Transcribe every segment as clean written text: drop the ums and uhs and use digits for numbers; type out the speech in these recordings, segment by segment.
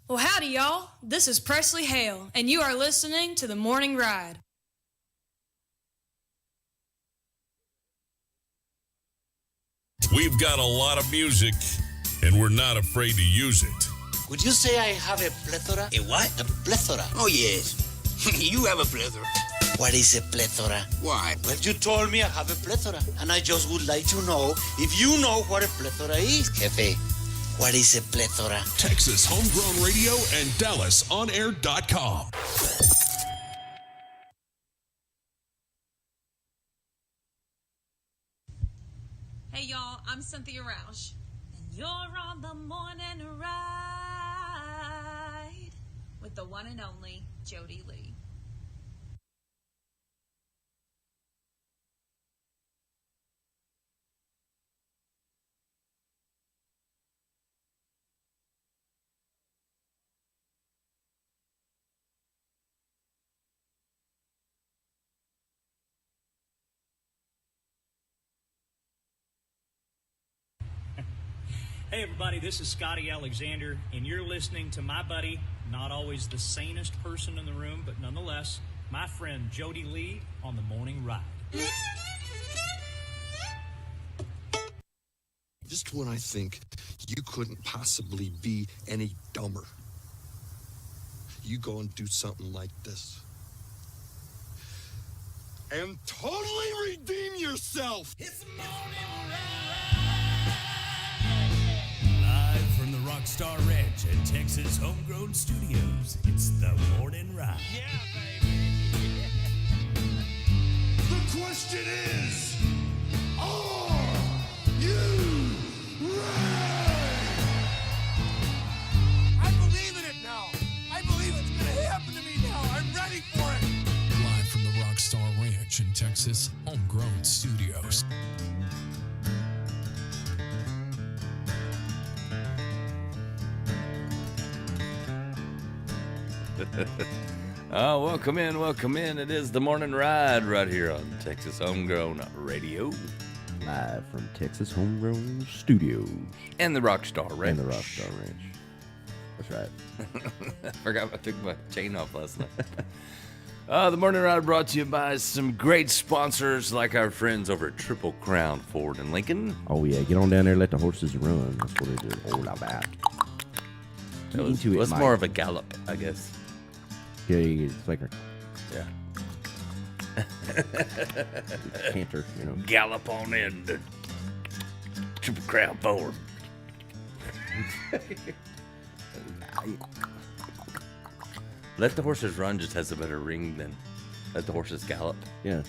Well, howdy, y'all. This is Presley Hale, and you are listening to The Morning Ride. We've got a lot of music, and we're not afraid to use it. Would you say I have a plethora? A what? A plethora. Oh, yes. You have a plethora. What is a plethora? Why? Well, you told me I have a plethora, and I just would like to know if you know what a plethora is, Jefe. What is a plethora? Texas Homegrown Radio and DallasOnAir.com. Hey y'all, I'm Cynthia Roush, and you're on the morning ride with the one and only Jody Lee. Hey everybody, this is Scotty Alexander, and you're listening to my buddy, not always the sanest person in the room, but nonetheless, my friend Jody Lee on The Morning Ride. Just when I think you couldn't possibly be any dumber, you go and do something like this. And totally redeem yourself! It's the morning Live from the Rockstar Ranch at Texas Homegrown Studios, it's the Morning Ride. Yeah, baby. The question is, are you ready? I believe in it now. I believe it's going to happen to me now. I'm ready for it. Live from the Rockstar Ranch in Texas Homegrown Studios. Welcome in. It is the Morning Ride right here on Texas Homegrown Radio. Live from Texas Homegrown Studios. And the Rockstar Ranch. That's right. I forgot I took my chain off last night. The Morning Ride brought to you by some great sponsors like our friends over at Triple Crown Ford and Lincoln. Oh, yeah. Get on down there, let the horses run. That's what they do. All about. It was more of a gallop, I guess. Yeah, it's like a Yeah. canter, you know. Gallop on in to Triple Crown Ford. Let the Horses Run just has a better ring than Let the Horses Gallop. Yeah.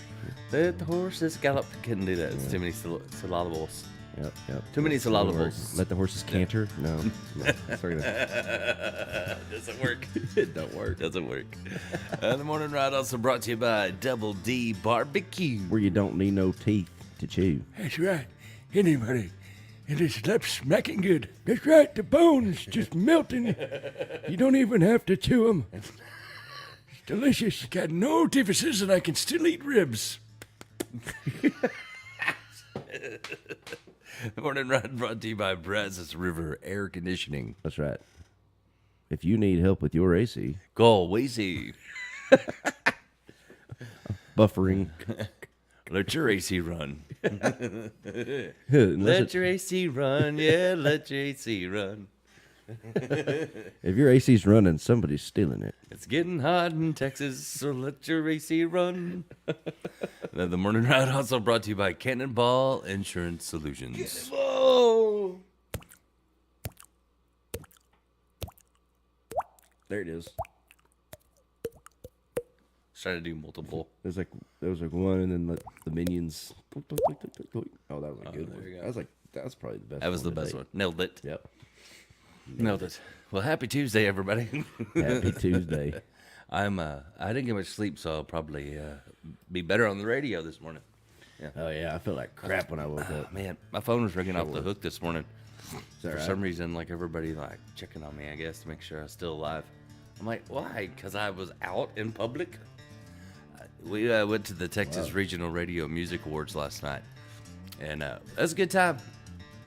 Let the Horses Gallop. Couldn't do that. It's too many syllables. Yep. Too many syllables. Let the horses canter? No. Sorry. Doesn't work. It don't work. Doesn't work. The Morning Ride also brought to you by Double D Barbecue. Where you don't need no teeth to chew. That's right. Anybody. And it's left smacking good. That's right. The bones just melting. You don't even have to chew them. It's delicious. Got no orifices and I can still eat ribs. The Morning Ride brought to you by Brazos River Air Conditioning. That's right. If you need help with your AC, call Wazy. Buffering. Let your AC run. Let your AC run. Yeah, let your AC run. If your AC's running, somebody's stealing it. It's getting hot in Texas, so let your AC run. The Morning Ride also brought to you by Cannonball Insurance Solutions. Whoa! There it is. Try to do multiple. There was like one, and then the minions. Oh, that was a good one. There you go. I was like, that was probably the best. That was the best one. Nailed it. Yep. Nailed it. Well, happy Tuesday, everybody. Happy Tuesday. I didn't get much sleep, so I'll probably be better on the radio this morning. Yeah. Oh yeah, I felt like crap when I woke up. Man, my phone was ringing off the hook this morning. For right? some reason, like everybody like checking on me, I guess, to make sure I was still alive. I'm like, why? Because I was out in public. We went to the Texas Regional Radio Music Awards last night, and it was a good time.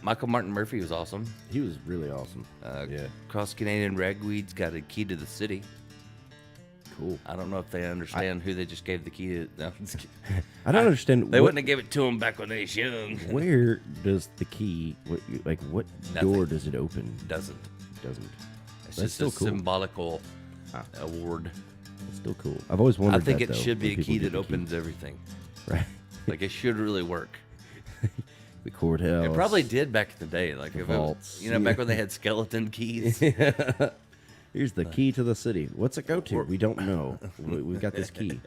Michael Martin Murphy was awesome. He was really awesome. Yeah. Cross Canadian Ragweed's got a key to the city. Cool. I don't know if they understand who they just gave the key to. No, I'm just kidding. I don't understand. They wouldn't have gave it to him back when they was young. Where does the key? What door does it open? Doesn't. Doesn't. It's That's just still a cool. symbolical award. It's still cool. I've always wondered. I think that, it though, should be when a people key get that the key. opens everything. Right. Like it should really work. The courthouse. It probably did back in the day. Like The if it was, vaults. back when they had skeleton keys. Here's the key to the city. What's it go to? We don't know. We've got this key.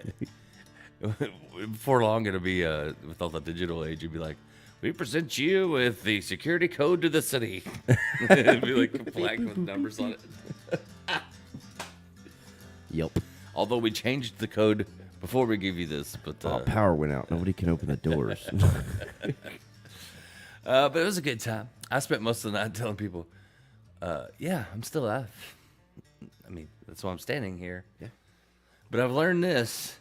Before long, it'll be with all the digital age. You'd be like, "We present you with the security code to the city." It'd be like black with numbers on it. Yep. Although we changed the code before we give you this, but Power went out. Nobody can open the doors. but it was a good time. I spent most of the night telling people, "Yeah, I'm still alive." I mean, that's why I'm standing here. Yeah. But I've learned this: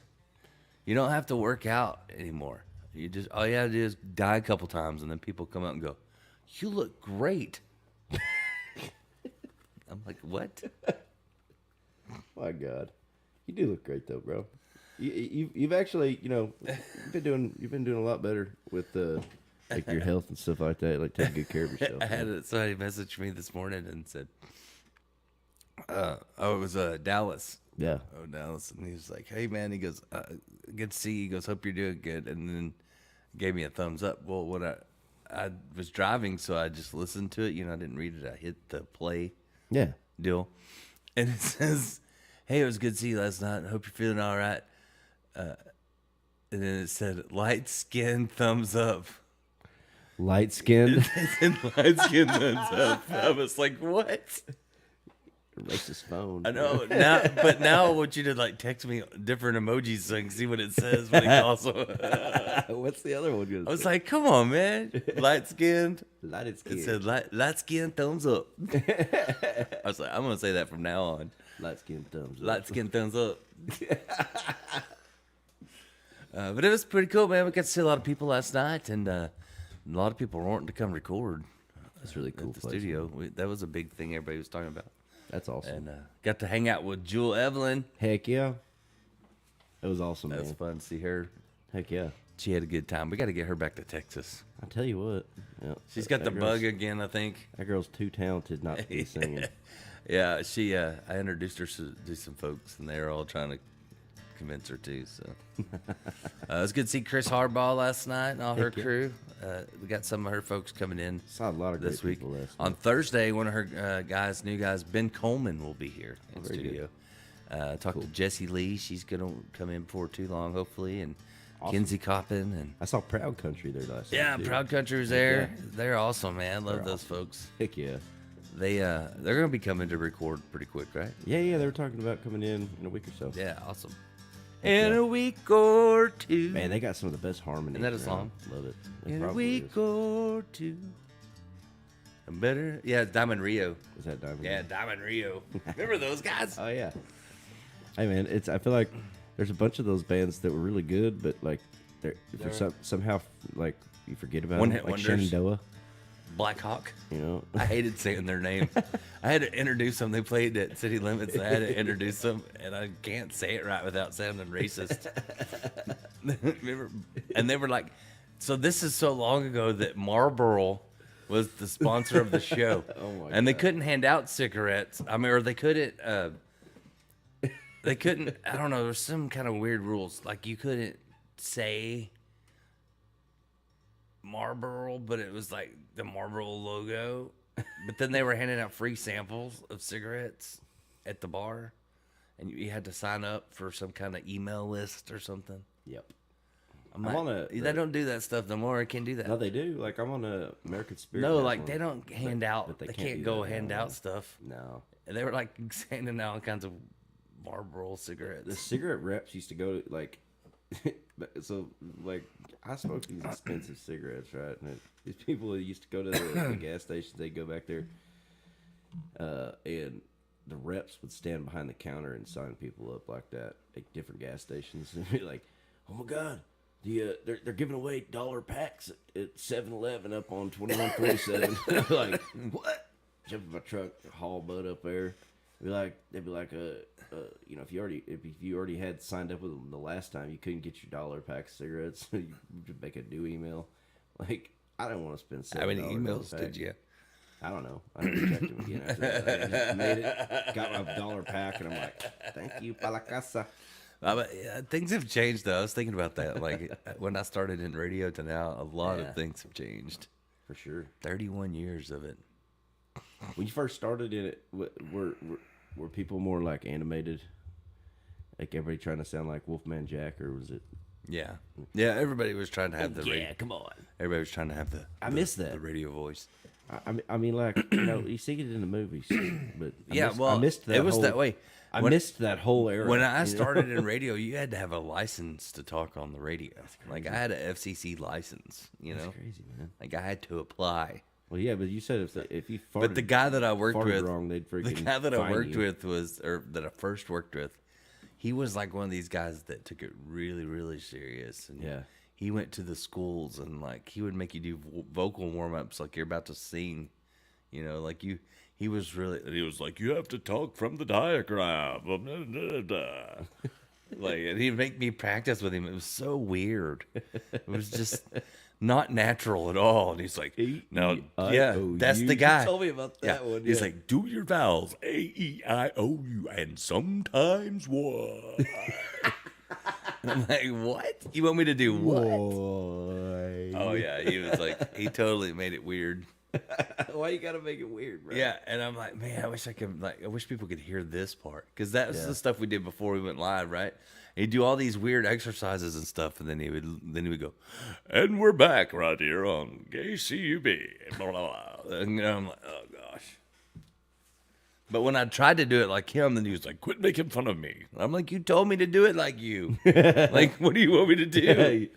you don't have to work out anymore. You just all you have to do is die a couple times, and then people come out and go, "You look great." I'm like, "What?" My God, you do look great though, bro. You've actually, you've been doing a lot better with like your health and stuff like that, like taking good care of yourself. I had somebody message me this morning and said, it was Dallas. Yeah. Oh, Dallas. And he was like, "Hey, man," he goes, "Good to see you." He goes, "Hope you're doing good." And then gave me a thumbs up. Well, when I was driving, so I just listened to it. I didn't read it. I hit the play deal. And it says, "Hey, it was good to see you last night. I hope you're feeling all right." And then it said, "Light skin thumbs up." Light skinned. Light skin thumbs up. I was like, "What?" Racist phone. I know. But now I want you to text me different emojis so I can see what it says when it calls them. What's the other one gonna I was say? like, "Come on, man. Light skinned." Light skinned. It said light skinned thumbs up. I was like, I'm gonna say that from now on. Light skinned thumbs up. Light skinned thumbs up. But it was pretty cool, man. We got to see a lot of people last night, and a lot of people were wanting to come record. That's really cool. At the studio. That was a big thing everybody was talking about. That's awesome. And got to hang out with Jewel Evelyn. Heck yeah. It was awesome, That was man. fun to see her. Heck yeah. She had a good time. We got to get her back to Texas. I tell you what. Yeah, She's got the that girl's- bug again, I think. That girl's too talented not to be singing. Yeah, she. I introduced her to some folks, and they're all trying to convince her to. So it was good to see Chris Harbaugh last night and all her Heck yeah. crew. We got some of her folks coming in Saw a lot of this great week. people last night. On Thursday, one of her new guys, Ben Coleman, will be here in very studio. Talked to Jessie Lee. She's gonna come in before too long, hopefully, and Awesome. Kinsey Coppin and I saw Proud Country there last night. yeah, too. Proud Country was Heck there. yeah. They're awesome, man. Love They're those awesome. folks. Heck yeah. They're gonna be coming to record pretty quick, right? Yeah, they were talking about coming in a week or so. Yeah, awesome. Heck In yeah. a week or two. Man, they got some of the best harmony. Isn't that a around. song? Love it. It In a probably week is. or two. I'm better. Yeah, Diamond Rio. Was that Diamond? Yeah, Diamond Rio. Remember those guys? Oh yeah. Hey man, I feel like there's a bunch of those bands that were really good, but like they're somehow like you forget about One-hit them, like wonders. Shenandoah. Black Hawk. You know, I hated saying their name. I had to introduce them. They played at City Limits. I had to introduce them, and I can't say it right without sounding racist. Remember? And they were like, so this is so long ago that Marlboro was the sponsor of the show. Oh my and they God. couldn't hand out cigarettes. I mean, or they couldn't, I don't know, there's some kind of weird rules. Like you couldn't say Marlboro, but it was like the Marlboro logo. But then they were handing out free samples of cigarettes at the bar, and you had to sign up for some kind of email list or something. Yep. I'm I'm like, on a- they don't do that stuff no more. I can't do that. No, they do. Like I'm on a American Spirit. No, Pass like one, they don't hand but- out. but They can't can't do go that hand now. out stuff. No. And they were like handing out all kinds of Marlboro The cigarettes. cigarette reps used to go to like, so like I smoked these expensive cigarettes, right? And these people that used to go to the gas stations, they'd go back there, and the reps would stand behind the counter and sign people up like that at different gas stations and be like, "Oh my God, they're giving away dollar packs at 7-Eleven up on 2147. Like, what? Jump in my truck, haul Bud up there. They'd be like, you know, if you already had signed up with them the last time, you couldn't get your dollar pack of cigarettes. You just make a new email. Like, I don't want to spend $7. How many emails did you? I don't know. I never checked them again after that. I just made it, got my dollar pack, and I'm like, thank you, pa la casa. Things have changed, though. I was thinking about that. Like, when I started in radio to now, a lot of things have changed. For sure. 31 years of it. When you first started in it, were people more like animated? Like everybody trying to sound like Wolfman Jack, or was it? Yeah. Yeah, everybody was trying to have the radio. Come on. Everybody was trying to have I miss that. the radio voice. I mean, like, you know, you see it in the movies, but I missed that. It was that way. I missed that whole era. When I started in radio, you had to have a license to talk on the radio. Like, I had an FCC license, you know? That's crazy, man. Like, I had to apply. Well, yeah, but you said if you farted, but the guy that I worked with, wrong, they'd freaking the guy that I worked you. with that I first worked with, he was like one of these guys that took it really, really serious. And yeah, he went to the schools and like he would make you do vocal warm ups like you're about to sing, you know, like you. He was like, you have to talk from the diagram. Like, and he'd make me practice with him. It was so weird. It was just not natural at all. And he's like, no, yeah, that's the guy. You told me about that one. He's like, do your vowels, A-E-I-O-U, and sometimes what? I'm like, what? You want me to do what? Oh, yeah. He was like, he totally made it weird. Why you gotta make it weird, bro? Yeah, and I'm like, man, I wish people could hear this part, because that was the stuff we did before we went live, right? And he'd do all these weird exercises and stuff, and then he would go, and we're back right here on KCUB, blah, blah, blah. And I'm like, oh gosh. But when I tried to do it like him, then he was like, quit making fun of me. I'm like, you told me to do it like you. Like, what do you want me to do? Hey,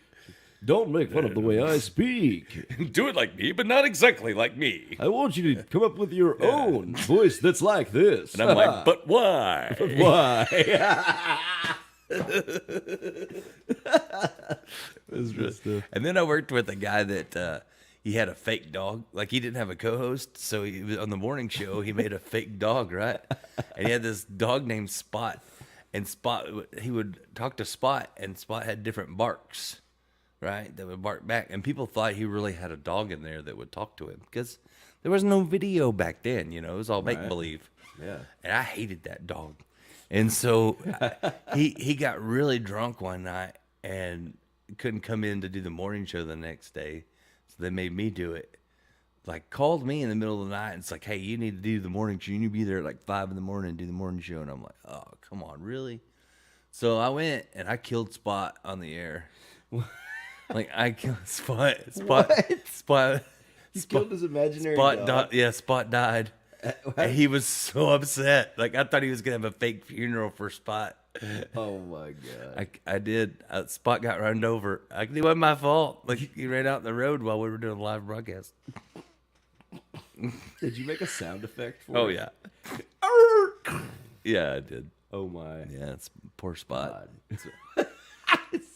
don't make fun of the way I speak. Do it like me, but not exactly like me. I want you to come up with your own voice that's like this. And I'm like, but why? But why? And then I worked with a guy that he had a fake dog. Like, he didn't have a co-host, so he was on the morning show. He made a fake dog, right? And he had this dog named Spot. And Spot, he would talk to Spot, and Spot had different barks, right? That would bark back. And people thought he really had a dog in there that would talk to him, because there was no video back then, you know. It was all make-believe. Yeah. And I hated that dog. And so he got really drunk one night and couldn't come in to do the morning show the next day. So they made me do it. Like, called me in the middle of the night and it's like, hey, you need to do the morning show. You need to be there at like 5 in the morning and do the morning show. And I'm like, oh, come on, really? So I went and I killed Spot on the air. Like, I killed Spot. Spot. You killed his imaginary dog? Spot died. And he was so upset. Like, I thought he was going to have a fake funeral for Spot. Oh, my God. I did. Spot got run over. It wasn't my fault. Like, he ran out in the road while we were doing a live broadcast. Did you make a sound effect for Oh, it? yeah. Yeah, I did. Oh, my. Yeah, it's poor Spot.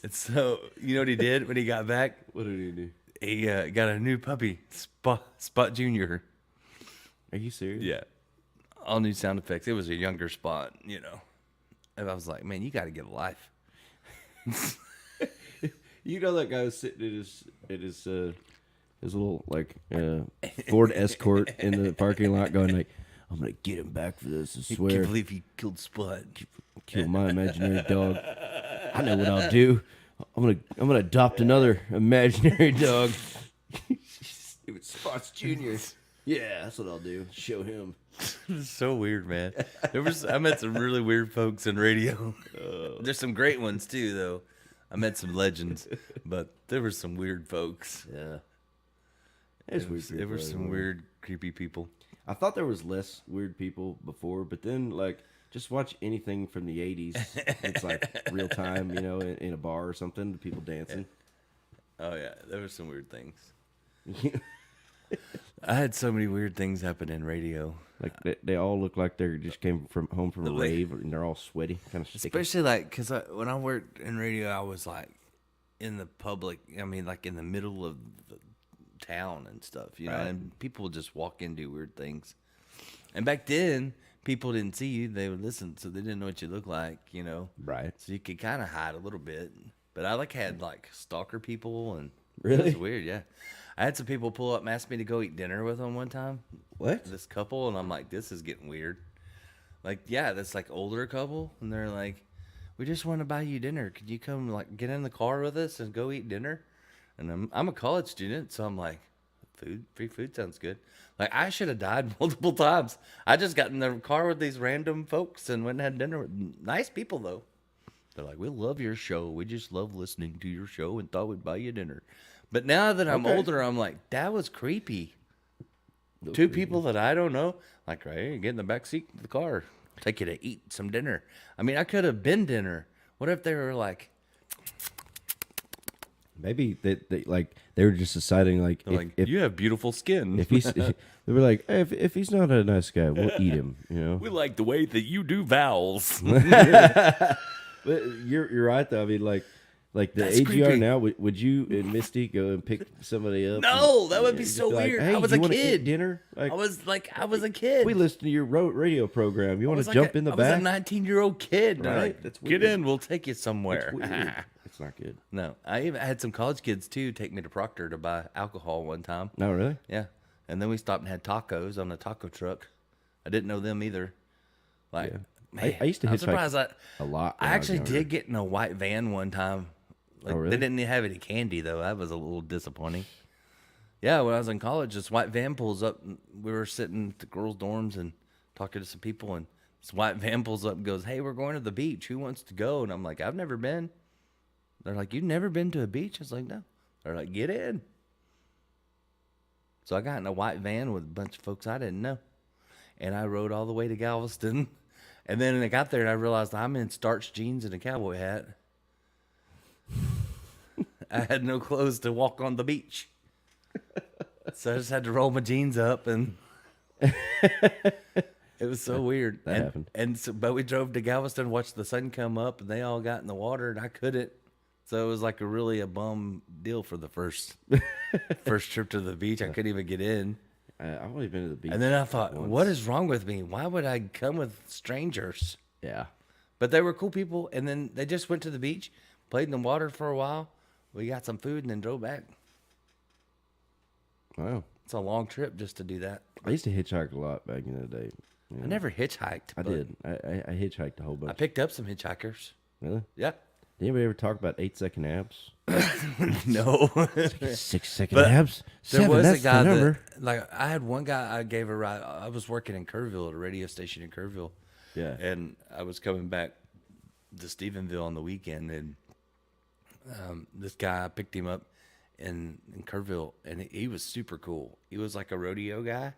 It's so, you know what he did when he got back? What did he do? He got a new puppy, Spot Jr. Are you serious? Yeah. All new sound effects. It was a younger Spot, you know. And I was like, man, you got to get a life. You know that guy was sitting at his little, like, Ford Escort in the parking lot going, like, I'm going to get him back for this, I swear. I can't believe he killed Spot. Kill my imaginary dog. I know what I'll do. I'm gonna adopt another imaginary dog. It was Spots Jr. Yeah, that's what I'll do. Show him. It's so weird, man. I met some really weird folks in radio. There's some great ones too, though. I met some legends, but there were some weird folks. Yeah, there were some weird, creepy people. I thought there was less weird people before, but then like just watch anything from the 80s. It's like real time, you know, in a bar or something, people dancing. Oh yeah, there were some weird things. I had so many weird things happen in radio. Like they all look like they just came home from a rave, and they're all sweaty, kind of sticky. Especially like, because when I worked in radio, I was like, in the public. I mean, like in the middle of the town and stuff, you know, Right. and people would just walk in, do weird things. And back then, people didn't see you; they would listen, so they didn't know what you looked like, you know. Right. So you could kind of hide a little bit. But I had stalker people, and Really? it was weird. Yeah, I had some people pull up and ask me to go eat dinner with them one time. What? This couple, and I'm like, this is getting weird. That's older couple, and they're like, we just want to buy you dinner. Could you come get in the car with us and go eat dinner? And I'm a college student, so I'm like, free food sounds good. I should have died multiple times. I just got in the car with these random folks and went and had dinner with nice people though. They're like, we love your show. We just love listening to your show and thought we'd buy you dinner. But now that I'm older, I'm like, that was creepy. Two people that I don't know, right, get in the back seat of the car, take you to eat some dinner. I mean, I could have been dinner. What if they were like, maybe they were just deciding if you have beautiful skin. if he's they were like, hey, if he's not a nice guy, we'll eat him. You know. We like the way that you do vowels. But you're right though. I mean, like the That's age you are creepy. now, would you and Misty go and pick somebody up? No, and- that would be just so like, weird. Hey, I was you a wanna eat kid. dinner. I was a kid. We listened to your radio program. You want I was to jump a, in the I back? was a 19-year-old kid. Right, Right. that's Get weird. in. We'll take you somewhere. It's weird. It's not good. No, I even had some college kids too take me to Proctor to buy alcohol one time. No, really? Yeah, and then we stopped and had tacos on the taco truck. I didn't know them either. Yeah. Man, I used to I'm hitchhike surprised a lot. I when was actually younger. did get in a white van one time. Oh, really? They didn't have any candy though. That was a little disappointing. Yeah, when I was in college, this white van pulls up. And we were sitting at the girls' dorms and talking to some people, and this white van pulls up and goes, "Hey, we're going to the beach. Who wants to go?" And I'm like, "I've never been." They're like, "You've never been to a beach?" I was like, "No." They're like, "Get in." So I got in a white van with a bunch of folks I didn't know, and I rode all the way to Galveston. And then I got there and I realized I'm in starched jeans and a cowboy hat. I had no clothes to walk on the beach. So I just had to roll my jeans up, and it was so weird. That and, happened. But we drove to Galveston, watched the sun come up, and they all got in the water, and I couldn't. So it was like a bum deal for the first trip to the beach. I couldn't even get in. I've only been to the beach. And then I thought, once. what is wrong with me? Why would I come with strangers? Yeah. But they were cool people, and then they just went to the beach, played in the water for a while. We got some food and then drove back. Wow. It's a long trip just to do that. I used to hitchhike a lot back in the day. I never hitchhiked. I but did. I hitchhiked a whole bunch. I picked up some hitchhikers. Really? Yeah. Did anybody ever talk about 8-second abs? No. 6-second But abs? There 7, was that's a guy the number. that, I had one guy I gave a ride. I was working in Kerrville at a radio station in Kerrville. Yeah. And I was coming back to Stephenville on the weekend, and this guy, I picked him up in Kerrville, and he was super cool. He was like a rodeo guy,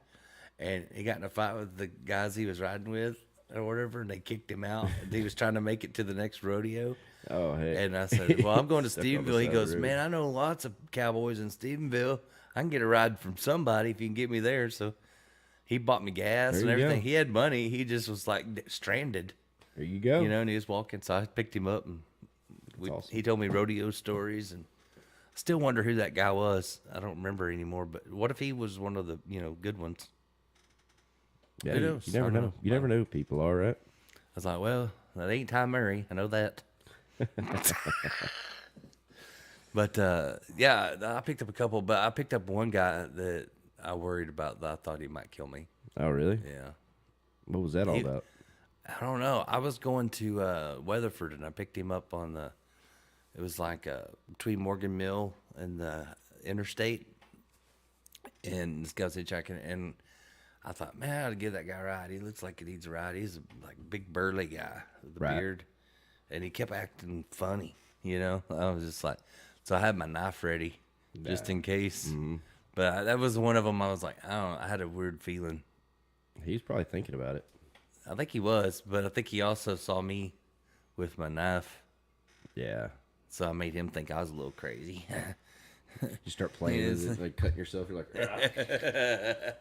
and he got in a fight with the guys he was riding with or whatever, and they kicked him out. And he was trying to make it to the next rodeo. Oh, hey. And I said, well, I'm going to Step on the Stephenville. He side goes, road. man, I know lots of cowboys in Stephenville. I can get a ride from somebody if you can get me there. So he bought me gas There and you go. everything. He had money. He just was stranded. There you go. You know, and he was walking. So I picked him up, and awesome. he told me rodeo stories. And I still wonder who that guy was. I don't remember anymore. But what if he was one of the, good ones? Yeah, Who you knows? never I don't know. You never know people, all right? I was like, well, that ain't Ty Murray. I know that. But yeah, I picked up a couple, but I picked up one guy that I worried about that I thought he might kill me. Oh, really? Yeah. What was that all about? I don't know. I was going to Weatherford, and I picked him up on it was like between Morgan Mill and the interstate. And this guy's hitchhiking, and I thought, man, I ought to give that guy a ride. He looks like he needs a ride. He's a big burly guy with a Right. beard, and he kept acting funny. I was just like, so I had my knife ready just in case. Mm-hmm. But that was one of them. I was like, I don't know. I had a weird feeling. He's probably thinking about it. I think he was, but I think he also saw me with my knife. Yeah. So I made him think I was a little crazy. You start playing with Yes. it, like cutting yourself. You're like,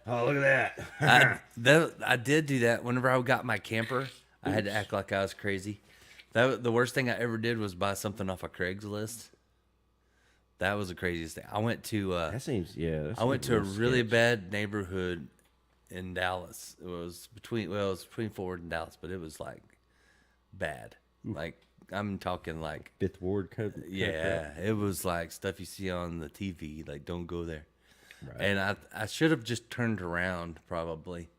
oh, look at that. I did do that whenever I got my camper. I had to act like I was crazy. The worst thing I ever did was buy something off of Craigslist. That was the craziest thing. I went to That seems I went to a real really sketch. bad neighborhood in Dallas. It was between Fort and Dallas, but it was like bad. Like I'm talking like Fifth Ward kind of yeah, it was like stuff you see on the TV. Like don't go there. Right. And I should have just turned around probably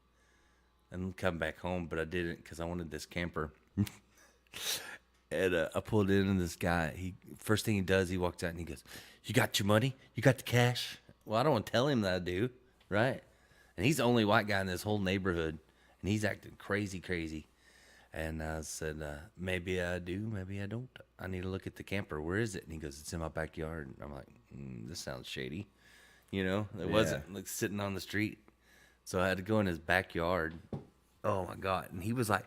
and come back home, but I didn't because I wanted this camper. And I pulled in, and this guy, first thing he does, he walks out and he goes, "You got your money? You got the cash?" Well, I don't want to tell him that I do, right? And he's the only white guy in this whole neighborhood, and he's acting crazy. And I said, maybe I do, maybe I don't. I need to look at the camper. Where is it? And he goes, "It's in my backyard." And I'm like, this sounds shady. You know, it wasn't like sitting on the street. So I had to go in his backyard. Oh, my God. And he was like,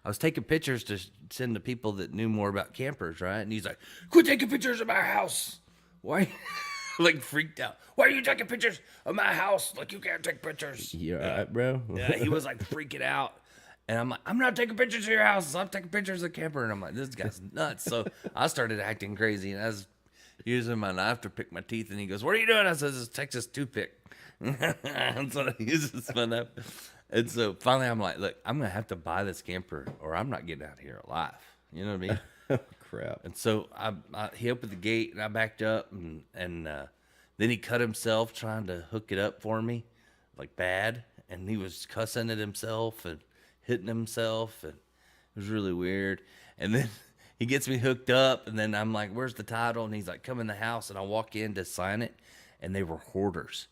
I was taking pictures to send to people that knew more about campers, right? And he's like, "Quit taking pictures of my house." Why? Like freaked out. "Why are you taking pictures of my house? Like you can't take pictures." You all right, bro? Yeah, he was like freaking out. And I'm like, "I'm not taking pictures of your house. I'm taking pictures of the camper." And I'm like, this guy's nuts. So I started acting crazy. And I was using my knife to pick my teeth. And he goes, "What are you doing?" I said, "This is Texas toothpick." And so he uses my knife. And so finally I'm like, "Look, I'm going to have to buy this camper or I'm not getting out of here alive." You know what I mean? Crap. And so he opened the gate and I backed up and then he cut himself trying to hook it up for me, like bad. And he was cussing at himself and hitting himself. And it was really weird. And then he gets me hooked up and then I'm like, "Where's the title?" And he's like, "Come in the house." And I walk in to sign it and they were hoarders.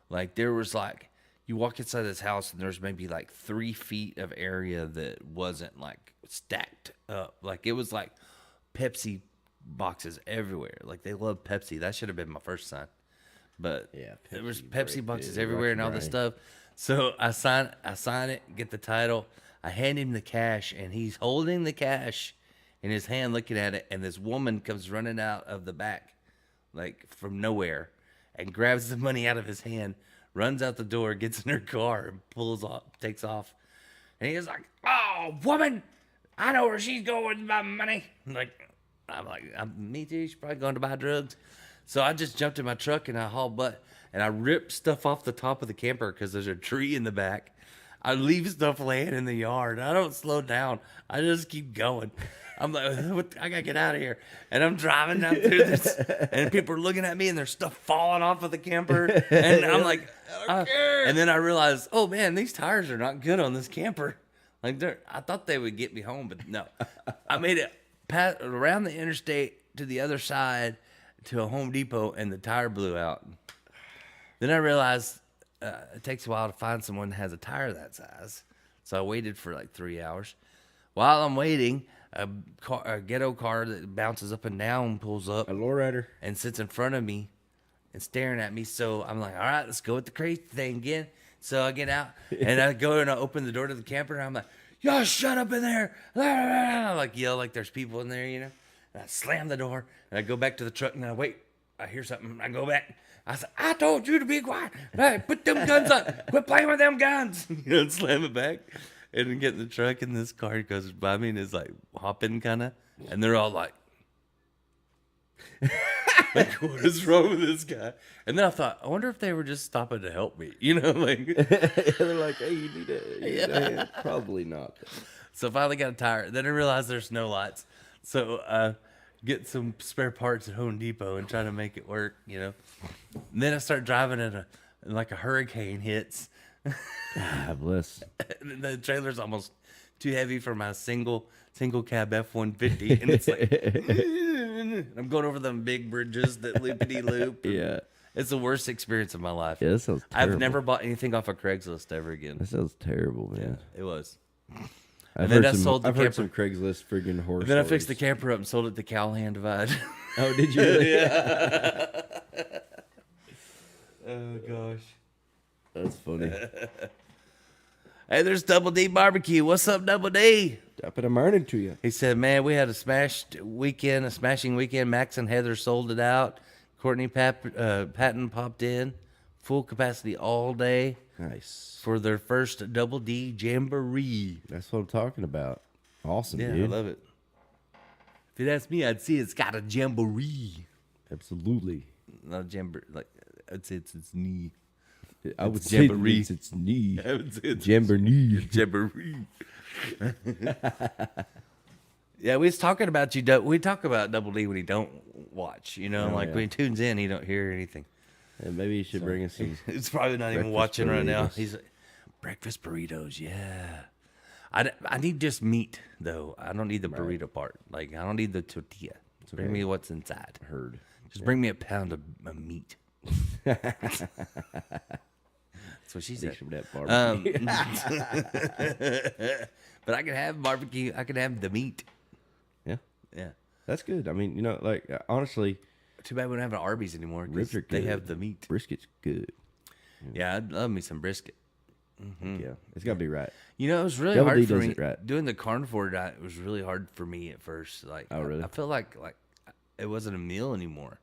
Like there was like, you walk inside this house and there's maybe like 3 feet of area that wasn't like stacked up. Like it was like Pepsi boxes everywhere. Like they love Pepsi. That should have been my first sign. But yeah, there was Pepsi Pepsi break, boxes dude. everywhere and all Rocky this Brian. stuff. So I sign it, get the title. I hand him the cash and he's holding the cash in his hand looking at it. And this woman comes running out of the back, like from nowhere, and grabs the money out of his hand, runs out the door, gets in her car, and pulls off, takes off. And he's like, "Oh, woman, I know where she's going with my money." I'm like, me too. She's probably going to buy drugs. So I just jumped in my truck and I hauled butt. And I ripped stuff off the top of the camper because there's a tree in the back. I leave stuff laying in the yard. I don't slow down. I just keep going. I'm like, I got to get out of here. And I'm driving down through this. And people are looking at me and there's stuff falling off of the camper. And I'm like, I don't care. And then I realized, oh man, these tires are not good on this camper. Like I thought they would get me home, but no. I made it around the interstate to the other side to a Home Depot and the tire blew out. Then I realized it takes a while to find someone that has a tire that size. So I waited for like 3 hours. While I'm waiting, a ghetto car that bounces up and down pulls up. A lowrider. And sits in front of me and staring at me. So I'm like, all right, let's go with the crazy thing again. So I get out and I go and I open the door to the camper and I'm like, "Y'all shut up in there." I like yell like there's people in there, you know. And I slam the door and I go back to the truck and I wait. I hear something. I go back. I said, "I told you to be quiet. Hey, put them guns up. Quit playing with them guns." You know, and slam it back. And then get in the truck and this car goes by me and is like hopping kind of. And they're all like, like, what is wrong with this guy? And then I thought, I wonder if they were just stopping to help me. You know, like. They're like, "Hey, you need a hand?" Probably not. So I finally got a tire. Then I realized there's no lights. So get some spare parts at Home Depot and try to make it work, you know. And then I start driving and like a hurricane hits. God bless. And the trailer's almost too heavy for my single cab F-150. And it's like, I'm going over them big bridges that loopity loop. Yeah. It's the worst experience of my life. Yeah, that sounds terrible. I've never bought anything off of Craigslist ever again. That sounds terrible, man. It was. I've then heard I sold the I've heard camper. some Craigslist friggin' horror And then I stories. fixed the camper up and sold it to Callahan Divide. Oh, did you really? Yeah. Oh, gosh. That's funny. Hey, there's Double D Barbecue. What's up, Double D? Top of the morning to you. He said, "Man, we had a smashing weekend. Max and Heather sold it out. Courtney Patton popped in. Full capacity all day. Nice. For their first Double D Jamboree." That's what I'm talking about. Awesome, Yeah, dude. I love it. If you'd ask me, I'd see it's got a jamboree. Absolutely. Not jamboree. Like I'd say it's knee. I would It's say jamboree. it's knee. I would say it's Jamboree. Jamboree. Yeah, we was talking about you. We talk about Double D when he don't watch. You know, Oh, like yeah. when he tunes in, he don't hear anything. And maybe you should bring us some. He's probably not even breakfast watching right now. burritos. He's breakfast burritos. Yeah, I need just meat though. I don't need the burrito part. Like I don't need the tortilla. Bring okay. me what's inside. Heard. Just bring me a pound of meat. That's what she said. Some of that barbecue. But I can have barbecue. I can have the meat. Yeah, Yeah. that's good. I mean, like honestly, Too bad we don't have an Arby's anymore. 'Cause ribs are they good. have the meat. Brisket's good. Yeah, I'd love me some brisket. Yeah, it's got to be right. You know, it was really Double hard D for does me it right. doing the carnivore diet. It was really hard for me at first. Like, Oh, really? I feel like it wasn't a meal anymore,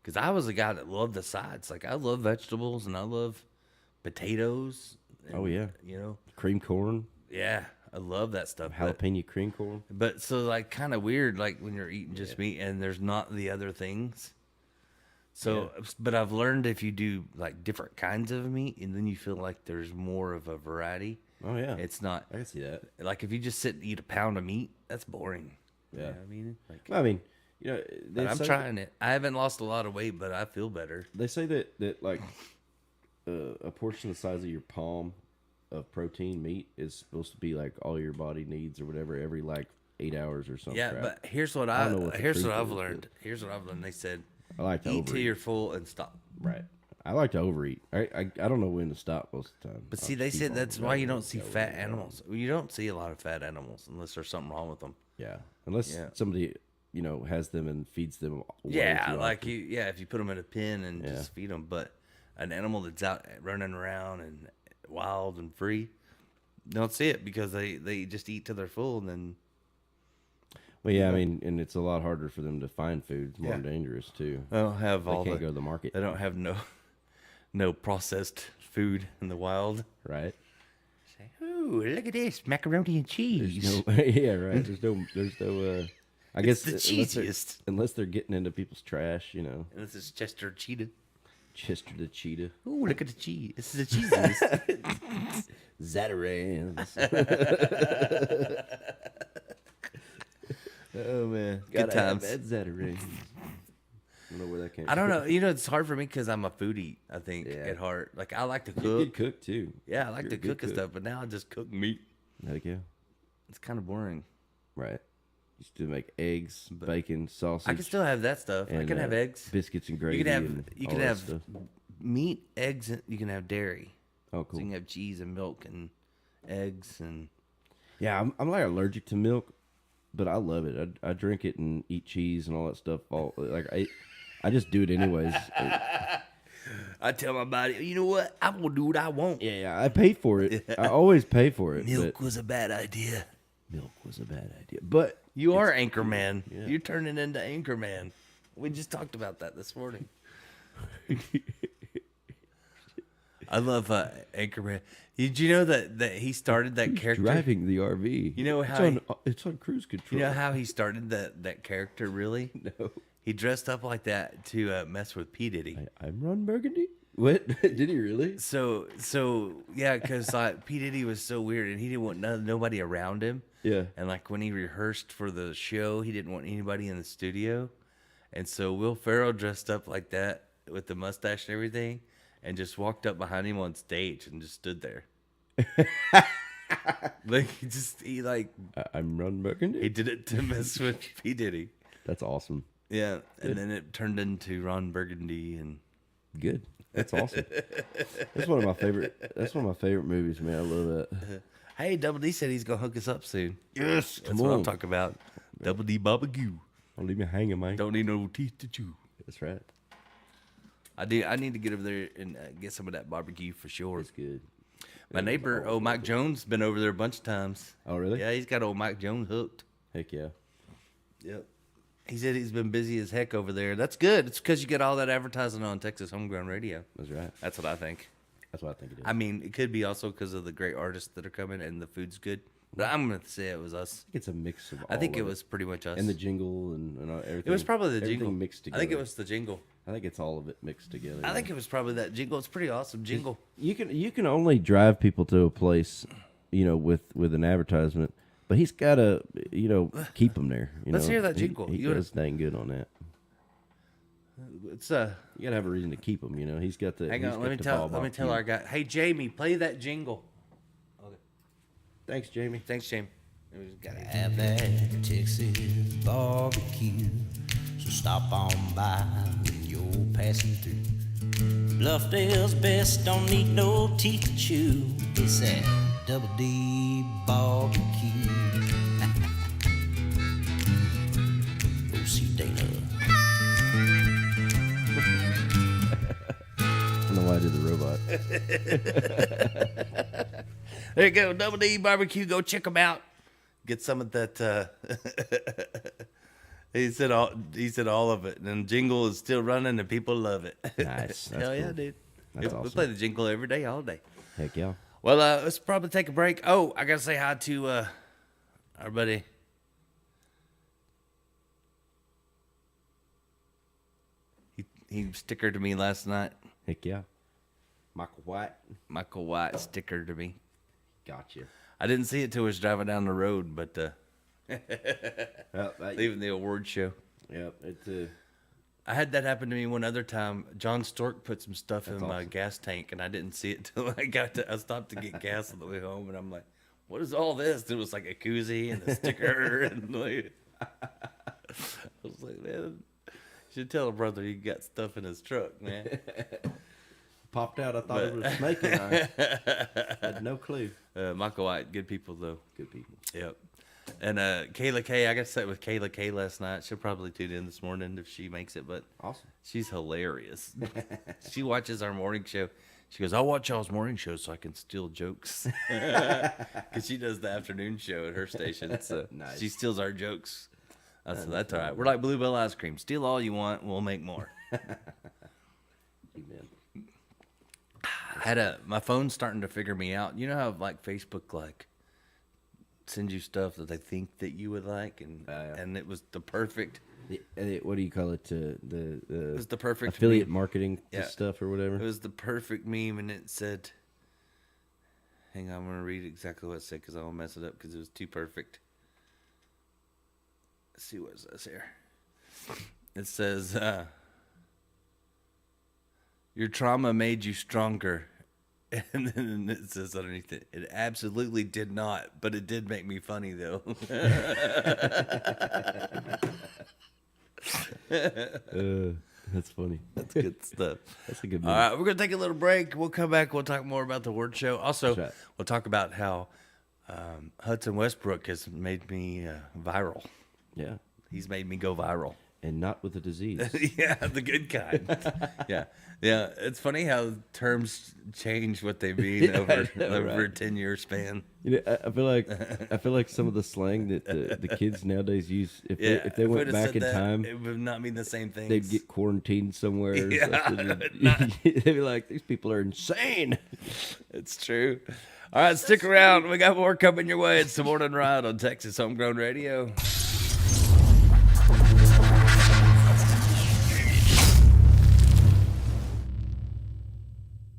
because I was a guy that loved the sides. Like, I love vegetables and I love potatoes. And, Oh, yeah. you know, Cream corn, yeah, I love that stuff. But, jalapeno cream corn. but so like kind of weird, like when you're eating just meat and there's not the other things. So, but I've learned if you do like different kinds of meat, and then you feel like there's more of a variety. Oh yeah, It's not I can see that. like if you just sit and eat a pound of meat, that's boring. Yeah. You know what I mean, like, I mean, you know, but I'm trying it. I haven't lost a lot of weight, but I feel better. They say that like a portion the size of your palm of protein meat is supposed to be like all your body needs or whatever every like 8 hours or something. Yeah, but here's what I don't know what the here's what truth I've is, learned. Here's what I've learned. They said I like to eat till overeat. you're full and stop. Right. I like to overeat. I don't know when to stop most of the time. But I'll see, they keep said on that's why you going, don't see going, fat going. animals. You don't see a lot of fat animals unless there's something wrong with them. Yeah, unless Yeah. somebody has them and feeds them. way Yeah, too like often. if you put them in a pen and Yeah. just feed them. But an animal that's out running around and wild and free, don't see it because they just eat till they're full and then. Well, yeah, I mean, and it's a lot harder for them to find food. It's more Yeah. dangerous too. They don't have They all can't go to the market. They don't have no processed food in the wild. Right. Ooh, look at this macaroni and cheese. There's no, yeah, right. There's no. I guess the unless they're- cheesiest. unless they're getting into people's trash, And this is Chester Cheetah. Chester the cheetah, Ooh, look at the cheese. This is the cheesiest. Zatarans. Oh man, good Gotta have times. that Zatarans. I don't know where that came. I don't from. know. You know, it's hard for me because I'm a foodie. I think Yeah. at heart, like I like to You cook. could cook too. Yeah, I like You're to a good cook and stuff. But now I just cook meat. Heck yeah. It's kind of boring. Right. Used to make eggs, bacon, sausage. I can still have that stuff. I and, can have eggs, biscuits, and gravy. You can have and you all can that have stuff. meat, eggs. And you can have dairy. Oh, So cool. you can have cheese and milk and eggs and. Yeah, I'm like allergic to milk, but I love it. I drink it and eat cheese and all that stuff. I just do it anyways. I tell my body, you know what? I will do what I want. Yeah, I pay for it. I always pay for it. Milk but was a bad idea. milk was a bad idea. But You are Anchorman. Yeah. You're turning into Anchorman. We just talked about that this morning. I love Anchorman. Did you know that he started that character? driving the RV. You know it's how it's on cruise control. You know how he started that character? Really? No. He dressed up like that to mess with P Diddy. I'm Ron Burgundy. What did he really? So yeah, because P Diddy was so weird, and he didn't want nobody around him. Yeah. And like when he rehearsed for the show, he didn't want anybody in the studio, and so Will Ferrell dressed up like that with the mustache and everything, and just walked up behind him on stage and just stood there. I'm Ron Burgundy. He did it to mess with P Diddy. That's awesome. Yeah, and then it turned into Ron Burgundy, and Good. That's awesome. That's one of my favorite. That's one of my favorite movies, man. I love that. Hey, Double D said he's gonna hook us up soon. Yes, That's come what I'm on. talking about. Double D barbecue. Don't leave me hanging, man. Don't need no teeth to chew. That's right. I need to get over there and get some of that barbecue for sure. That's good. My neighbor, Mike Jones, been over there a bunch of times. Oh, really? Yeah, he's got old Mike Jones hooked. Heck yeah. Yep. He said he's been busy as heck over there. That's good. It's because you get all that advertising on Texas Homegrown Radio. That's right. That's what I think. That's what I think it is. I mean, it could be also because of the great artists that are coming and the food's good. But I'm going to say it was us. It's a mix of. I think all it of was pretty much us. And the jingle and everything. It was probably the everything jingle. mixed I together. think it was the jingle. I think it's all of it mixed together. I think it was probably that jingle. It's pretty awesome jingle. You can only drive people to a place, with an advertisement, but he's got to, keep them there. Let's hear that jingle. He does dang good on that. It's you gotta have a reason to keep him. He's got the. Hang on, let me tell our guy. Hey Jamie, play that jingle. Okay. Thanks, Jamie. Thanks, Jamie. Have that Texas barbecue, so stop on by when you're passing through. Bluffdale's best, don't need no teeth to chew. It's that Double D barbecue. Go see Dana. I don't know why I did the robot. There you go, Double D Barbecue. Go check them out. Get some of that. He said all of it, and jingle is still running, and people love it. Nice. That's Hell yeah, cool. dude. That's We awesome. play the jingle every day, all day. Heck yeah. Well, let's probably take a break. Oh, I gotta say hi to our buddy. He stickered to me last night. Heck yeah. Michael White. Michael White stickered to me. Gotcha. I didn't see it till I was driving down the road, but leaving the award show. Yep, it's I had that happen to me one other time. John Stork put some stuff in my awesome. gas tank, and I didn't see it till I stopped to get gas on the way home, and I'm like, "What is all this?" And it was like a koozie and a sticker, and like, I was like, "Man, you should tell a brother you got stuff in his truck, man." popped out. I thought it was a snake, and I had no clue. Michael White, good people though. Good people. Yep. And Kayla K, I got set with Kayla K last night. She'll probably tune in this morning if she makes it, but awesome. She's hilarious. She watches our morning show. She goes, "I'll watch y'all's morning show so I can steal jokes." Because she does the afternoon show at her station. So Nice. She steals our jokes. I said, "That's all right. We're like Bluebell ice cream. Steal all you want. We'll make more." Amen. My phone's starting to figure me out. You know how like Facebook like sends you stuff that they think that you would like, and it was the perfect. What do you call it? It was the perfect affiliate meme. marketing Yeah. stuff or whatever. It was the perfect meme, and it said, "Hang on, I'm gonna read exactly what it said because I won't mess it up because it was too perfect." Let's see what it says here. It says, "Your trauma made you stronger," and then it says underneath it, "It absolutely did not, but it did make me funny though." That's funny. That's good stuff. That's a good All move. right, we're going to take a little break. We'll come back. We'll talk more about the word show. Also, That's right. we'll talk about how Hudson Westbrook has made me viral. Yeah. He's made me go viral. And not with a disease. Yeah, the good kind. Yeah. Yeah. It's funny how terms change what they mean Yeah, over I know, a right? 10-year span. You know, I feel like some of the slang that the kids nowadays use, if they if went we'd have back said in that, time, it would not mean the same thing. they'd get quarantined somewhere. Or Yeah, something. They'd be like, "These people are insane." It's true. All right, stick around. We got more coming your way. It's the Morning Ride on Texas Homegrown Radio.